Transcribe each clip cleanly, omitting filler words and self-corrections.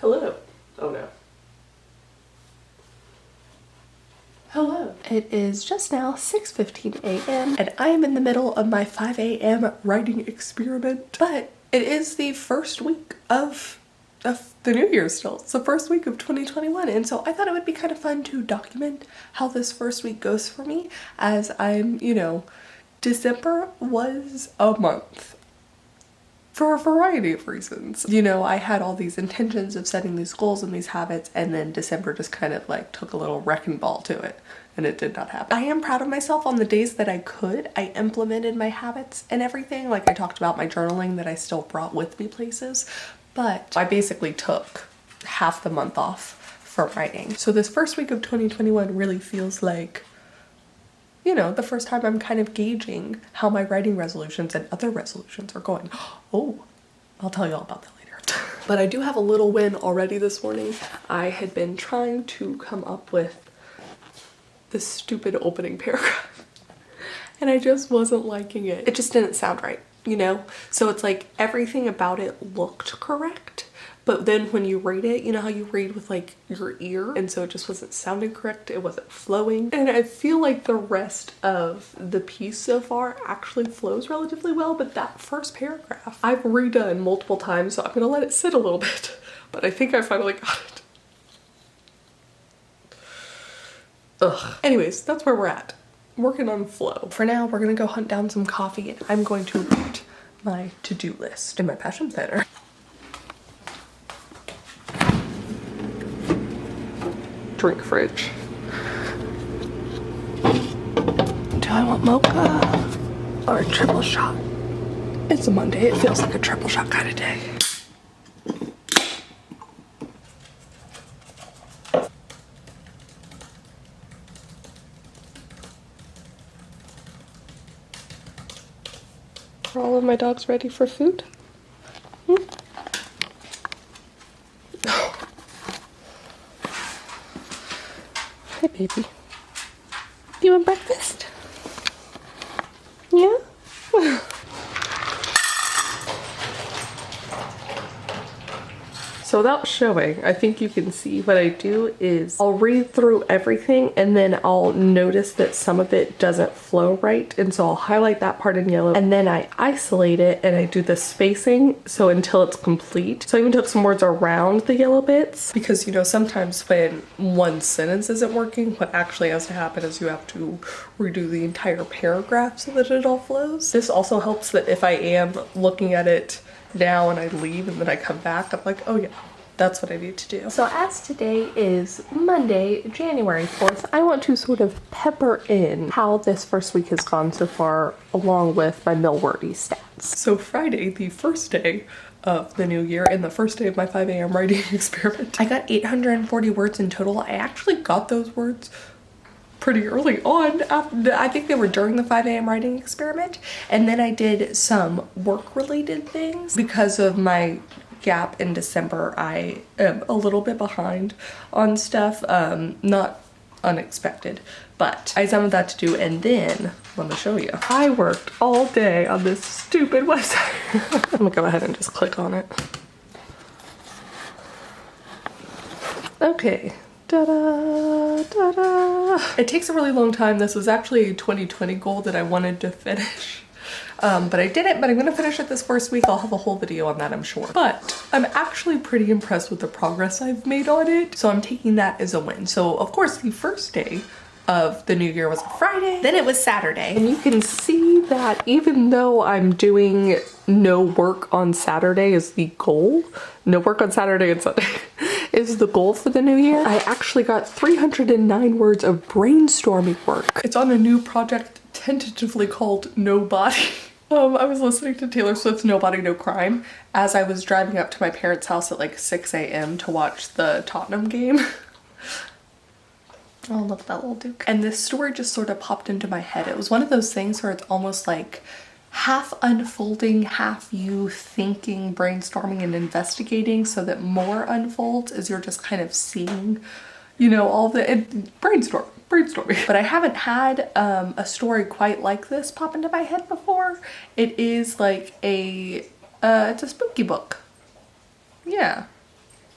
Hello. Oh no. Hello. It is just now 6:15 a.m. and I am in the middle of my 5 a.m. writing experiment. But it is the first week of the new year still. It's the first week of 2021, and so I thought it would be kind of fun to document how this first week goes for me, as I'm, December was a month for a variety of reasons. I had all these intentions of setting these goals and these habits, and then December just kind of like took a little wrecking ball to it, and it did not happen. I am proud of myself. On the days that I could, I implemented my habits and everything. Like I talked about my journaling that I still brought with me places, but I basically took half the month off for writing. So this first week of 2021 really feels like, the first time I'm kind of gauging how my writing resolutions and other resolutions are going. Oh, I'll tell you all about that later. But I do have a little win already this morning. I had been trying to come up with this stupid opening paragraph, and I just wasn't liking it. It just didn't sound right, So it's like everything about it looked correct, but then when you read it, how you read with like your ear, and so it just wasn't sounding correct, it wasn't flowing. And I feel like the rest of the piece so far actually flows relatively well, but that first paragraph I've redone multiple times, so I'm gonna let it sit a little bit, but I think I finally got it. Ugh. Anyways, that's where we're at. Working on flow. For now, we're gonna go hunt down some coffee, and I'm going to write my to-do list in my passion planner. Drink fridge. Do I want mocha or a triple shot? It's a Monday. It feels like a triple shot kind of day. Are all of my dogs ready for food? Hey baby, you want breakfast? Yeah? So without showing, I think you can see what I do is I'll read through everything, and then I'll notice that some of it doesn't flow right, and so I'll highlight that part in yellow, and then I isolate it and I do the spacing so until it's complete. So I even took some words around the yellow bits, because sometimes when one sentence isn't working, what actually has to happen is you have to redo the entire paragraph so that it all flows. This also helps that if I am looking at it now and I leave and then I come back, I'm like, oh yeah, that's what I need to do. So as today is Monday, January 4th, I want to sort of pepper in how this first week has gone so far, along with my Millwordy stats. So Friday, the first day of the new year and the first day of my 5 a.m. writing experiment, I got 840 words in total. I actually got those words pretty early on. I think they were during the 5 a.m. writing experiment, and then I did some work-related things. Because of my gap in December, I am a little bit behind on stuff, not unexpected, but I have some of that to do. And then let me show you, I worked all day on this stupid website. I'm gonna go ahead and just click on it. Okay. Ta-da, ta-da. It takes a really long time. This was actually a 2020 goal that I wanted to finish. But I didn't, but I'm gonna finish it this first week. I'll have a whole video on that, I'm sure. But I'm actually pretty impressed with the progress I've made on it, so I'm taking that as a win. So of course, the first day of the new year was a Friday, then it was Saturday. And you can see that even though I'm doing no work on Saturday is the goal, no work on Saturday and Sunday is the goal for the new year, I actually got 309 words of brainstorming work. It's on a new project tentatively called Nobody. I was listening to Taylor Swift's Nobody, No Crime as I was driving up to my parents' house at like 6 a.m. to watch the Tottenham game. Oh, look at that little Duke. And this story just sort of popped into my head. It was one of those things where it's almost like half unfolding, half you thinking, brainstorming, and investigating, so that more unfolds as you're just kind of seeing, all the brainstorming. But I haven't had a story quite like this pop into my head before. It is like it's a spooky book. Yeah.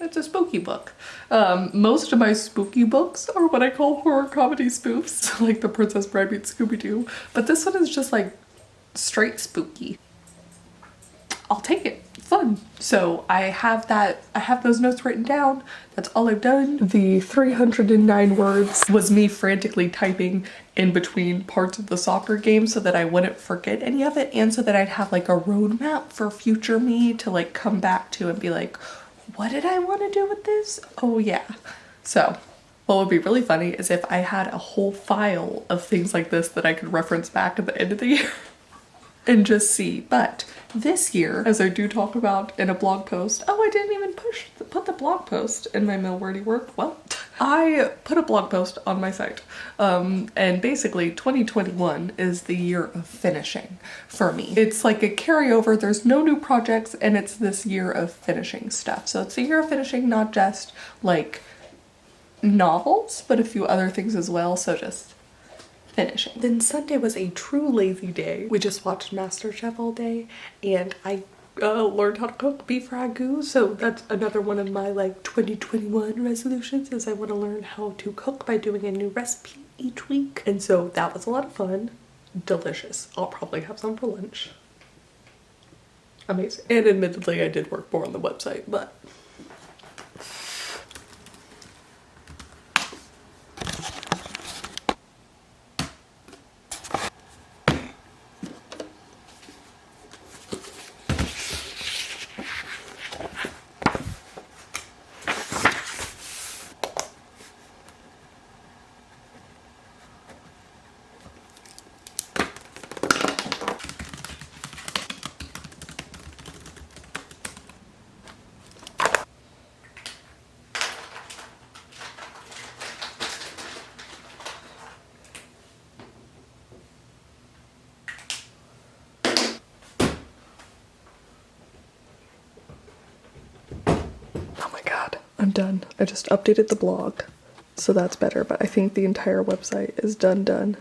It's a spooky book. Most of my spooky books are what I call horror comedy spoofs, like The Princess Bride meets Scooby-Doo, but this one is just like straight spooky. I'll take it. Fun. So I have those notes written down. That's all I've done. The 309 words was me frantically typing in between parts of the soccer game so that I wouldn't forget any of it, and so that I'd have like a roadmap for future me to like come back to and be like, what did I want to do with this? Oh yeah. So what would be really funny is if I had a whole file of things like this that I could reference back at the end of the year and just see. But this year, as I do talk about in a blog post, oh, I didn't even put the blog post in my Mill Wordy work. Well, I put a blog post on my site, and basically 2021 is the year of finishing for me. It's like a carryover. There's no new projects, and it's this year of finishing stuff. So it's a year of finishing, not just like novels, but a few other things as well. So just finishing. Then Sunday was a true lazy day. We just watched MasterChef all day, and I learned how to cook beef ragu. So that's another one of my like 2021 resolutions, is I want to learn how to cook by doing a new recipe each week. And so that was a lot of fun. Delicious. I'll probably have some for lunch. Amazing. And admittedly, I did work more on the website, but I'm done. I just updated the blog, so that's better, but I think the entire website is done.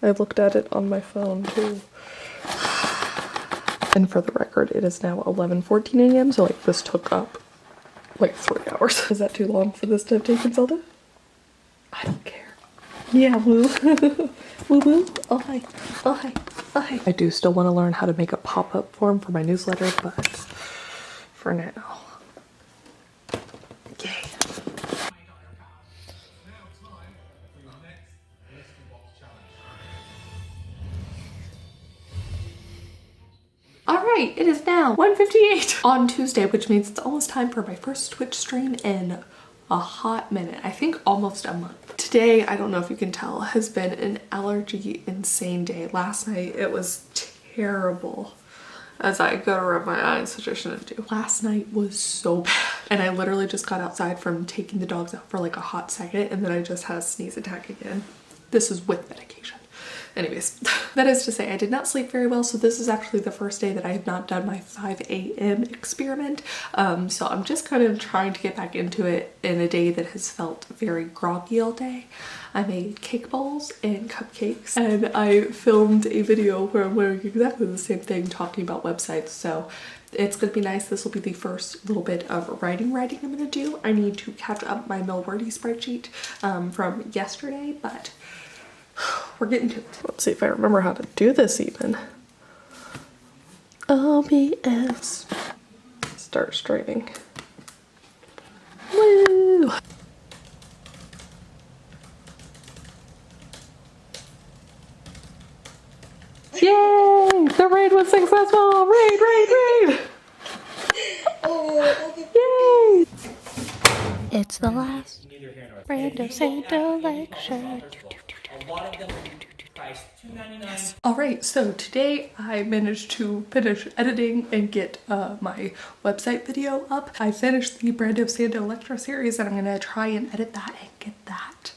I looked at it on my phone too. And for the record, it is now 11:14 a.m. so like this took up like 3 hours. Is that too long for this to have taken, Zelda? I don't care. Yeah, woo. Woo woo. Oh hi. Oh hi. Oh hi. I do still want to learn how to make a pop-up form for my newsletter, but for now. Yay. Alright, it is now 1:58 on Tuesday, which means it's almost time for my first Twitch stream in a hot minute. I think almost a month. Today, I don't know if you can tell, has been an allergy insane day. Last night it was terrible as I go to rub my eyes, which I shouldn't do. Last night was so bad. And I literally just got outside from taking the dogs out for like a hot second, and then I just had a sneeze attack again. This is with medication. Anyways, that is to say, I did not sleep very well, so this is actually the first day that I have not done my 5 a.m. experiment. So I'm just kind of trying to get back into it in a day that has felt very groggy all day. I made cake balls and cupcakes, and I filmed a video where I'm wearing exactly the same thing talking about websites, so it's gonna be nice. This will be the first little bit of writing I'm gonna do. I need to catch up my Mill Wordy spreadsheet from yesterday, but we're getting to it. Let's see if I remember how to do this even. OBS. Start streaming. Woo! Yay! The raid was successful! Raid! Yay! It's the last random Santa lecture. Alright, so today I managed to finish editing and get my website video up. I finished the Blanco Road lecture series, and I'm gonna try and edit that and get that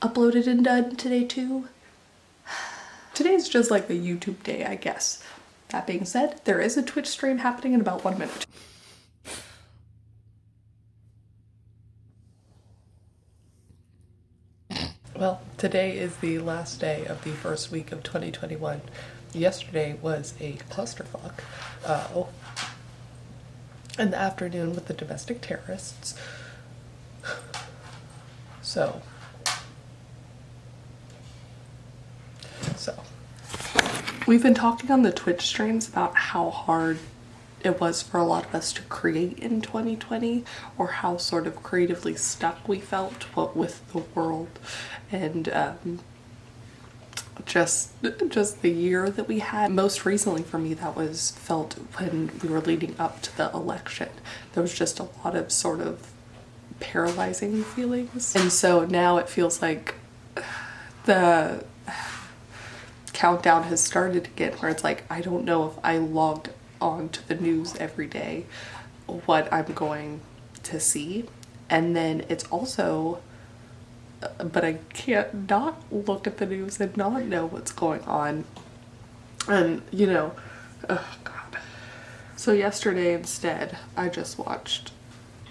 uploaded and done today too. Today's just like a YouTube day, I guess. That being said, there is a Twitch stream happening in about 1 minute. Well, today is the last day of the first week of 2021. Yesterday was a clusterfuck. in the afternoon with the domestic terrorists. So we've been talking on the Twitch streams about how hard it was for a lot of us to create in 2020, or how sort of creatively stuck we felt with the world, and just the year that we had. Most recently for me, that was felt when we were leading up to the election. There was just a lot of sort of paralyzing feelings, and so now it feels like the countdown has started again, where it's like, I don't know if I logged on to the news every day what I'm going to see. And then it's also, but I can't not look at the news and not know what's going on. And you know, oh god. So yesterday instead, I just watched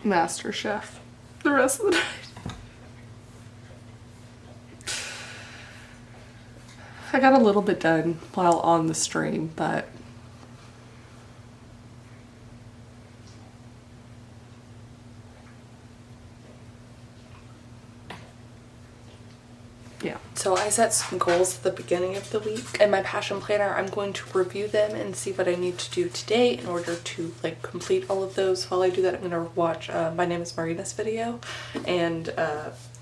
MasterChef the rest of the night. I got a little bit done while on the stream, but yeah. So I set some goals at the beginning of the week. In my passion planner, I'm going to review them and see what I need to do today in order to like complete all of those. While I do that, I'm gonna watch My Name is Marina's video and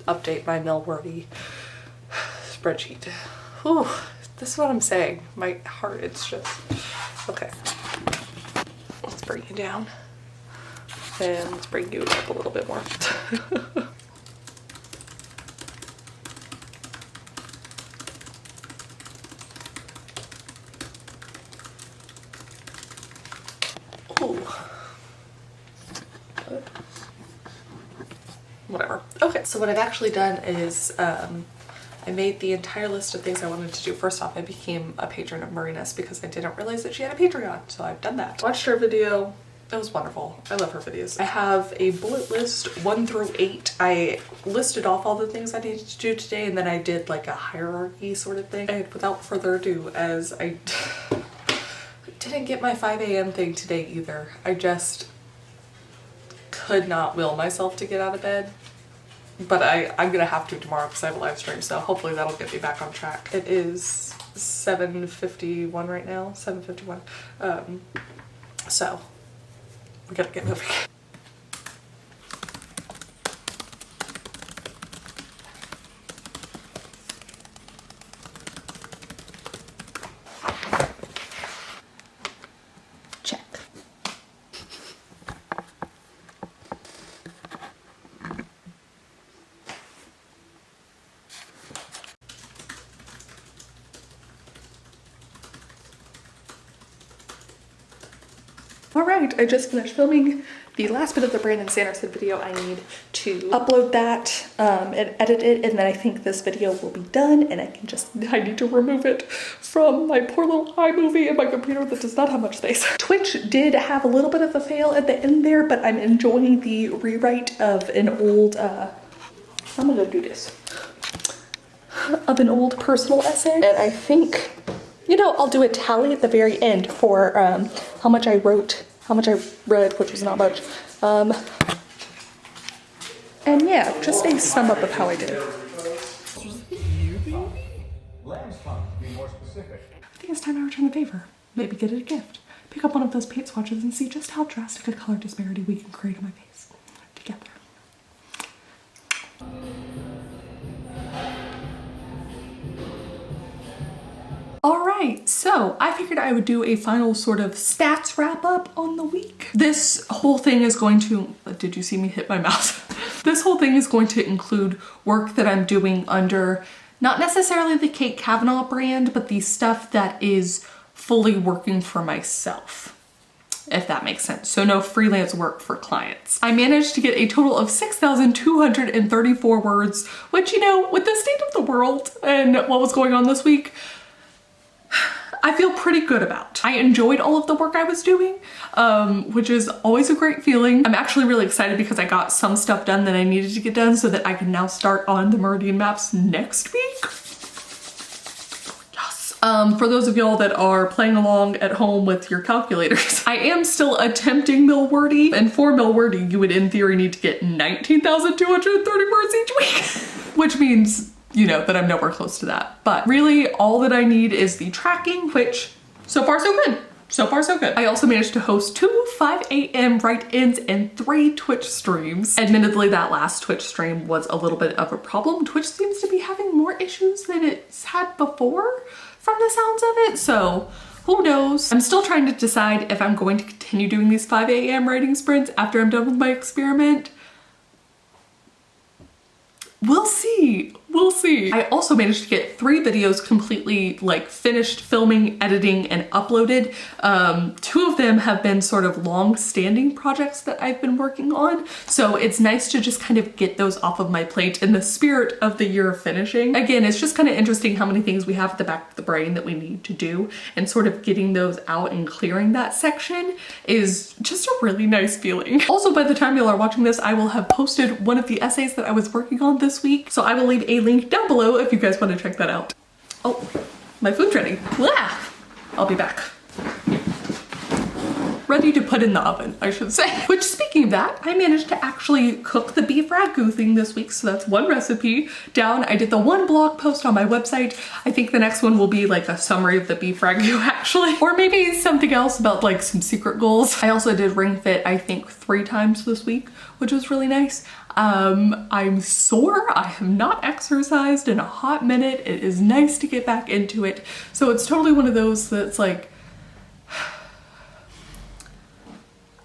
update my Melwordy spreadsheet. Whew, this is what I'm saying. My heart, it's just, okay. Let's bring you down. And let's bring you up a little bit more. Ooh. Whatever. Okay, so what I've actually done is I made the entire list of things I wanted to do. First off, I became a patron of Marina's because I didn't realize that she had a Patreon, so I've done that. Watched her video. It was wonderful. I love her videos. I have a bullet list 1 through 8. I listed off all the things I needed to do today, and then I did like a hierarchy sort of thing. And without further ado, as I didn't get my 5 a.m. thing today either. I just could not will myself to get out of bed. But I'm gonna have to tomorrow because I have a live stream, so hopefully that'll get me back on track. It is 7:51 right now, 7:51. So we gotta get moving. Check. Alright, I just finished filming the last bit of the Brandon Sanderson video. I need to upload that and edit it, and then I think this video will be done, and I need to remove it from my poor little iMovie in my computer that does not have much space. Twitch did have a little bit of a fail at the end there, but I'm enjoying the rewrite of an old, I'm gonna do this, of an old personal essay, and I think, you know, I'll do a tally at the very end for how much I wrote, how much I read, which was not much. And yeah, just a sum up of how I did. I think it's time I return the favor. Maybe get it a gift. Pick up one of those paint swatches and see just how drastic a color disparity we can create on my face together. Alright, so I figured I would do a final sort of stats wrap up on the week. This whole thing is going to, did you see me hit my mouse? This whole thing is going to include work that I'm doing under not necessarily the Cavanaugh brand, but the stuff that is fully working for myself, if that makes sense. So no freelance work for clients. I managed to get a total of 6,234 words, which, you know, with the state of the world and what was going on this week, I feel pretty good about. I enjoyed all of the work I was doing, which is always a great feeling. I'm actually really excited because I got some stuff done that I needed to get done so that I can now start on the Meridian maps next week. Yes. For those of y'all that are playing along at home with your calculators, I am still attempting Millwordy, and for Millwordy, you would in theory need to get 19,230 words each week, which means, you know, that I'm nowhere close to that. But really all that I need is the tracking, which so far so good. So far so good. I also managed to host 2 5 a.m. write-ins and 3 Twitch streams. Admittedly, that last Twitch stream was a little bit of a problem. Twitch seems to be having more issues than it's had before from the sounds of it, so who knows? I'm still trying to decide if I'm going to continue doing these 5 a.m. writing sprints after I'm done with my experiment. We'll see. We'll see. I also managed to get 3 videos completely like finished filming, editing, and uploaded. 2 of them have been sort of long-standing projects that I've been working on. So it's nice to just kind of get those off of my plate in the spirit of the year of finishing. Again, it's just kind of interesting how many things we have at the back of the brain that we need to do, and sort of getting those out and clearing that section is just a really nice feeling. Also, by the time y'all are watching this, I will have posted one of the essays that I was working on this week. So I will leave a link down below if you guys want to check that out. Oh, my food's ready. Blah! I'll be back. Ready to put in the oven, I should say. Which, speaking of that, I managed to actually cook the beef ragu thing this week, so that's 1 recipe down. I did the 1 blog post on my website. I think the next one will be like a summary of the beef ragu, actually. Or maybe something else about like some secret goals. I also did Ring Fit, I think 3 times this week, which was really nice. I'm sore. I have not exercised in a hot minute. It is nice to get back into it. So it's totally one of those that's like,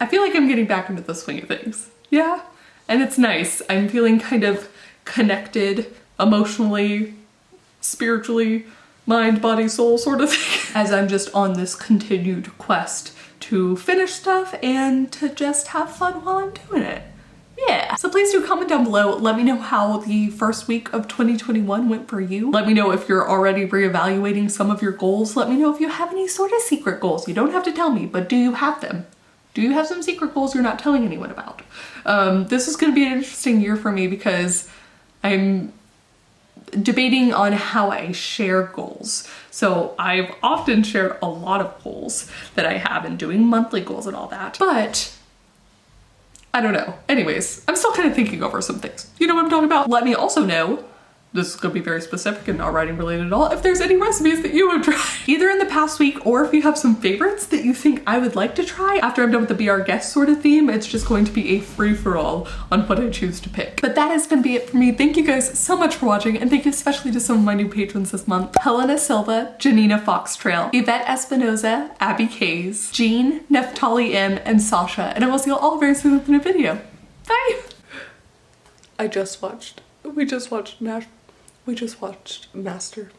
I feel like I'm getting back into the swing of things. Yeah, and it's nice. I'm feeling kind of connected emotionally, spiritually, mind, body, soul sort of thing, as I'm just on this continued quest to finish stuff and to just have fun while I'm doing it. Yeah. So please do comment down below. Let me know how the first week of 2021 went for you. Let me know if you're already reevaluating some of your goals. Let me know if you have any sort of secret goals. You don't have to tell me, but do you have them? Do you have some secret goals you're not telling anyone about? This is going to be an interesting year for me because I'm debating on how I share goals. So I've often shared a lot of goals that I have and doing monthly goals and all that, but I don't know. Anyways, I'm still kind of thinking over some things. You know what I'm talking about? Let me also know, this is gonna be very specific and not writing related at all, if there's any recipes that you have tried either in the past week, or if you have some favorites that you think I would like to try after I'm done with the Be Our Guest sort of theme. It's just going to be a free-for-all on what I choose to pick. But that is gonna be it for me. Thank you guys so much for watching, and thank you especially to some of my new patrons this month. Helena Silva, Janina Foxtrail, Yvette Espinoza, Abby Kays, Jean, Neftali M, and Sasha. And I will see you all very soon with a new video. Bye! We just watched Master.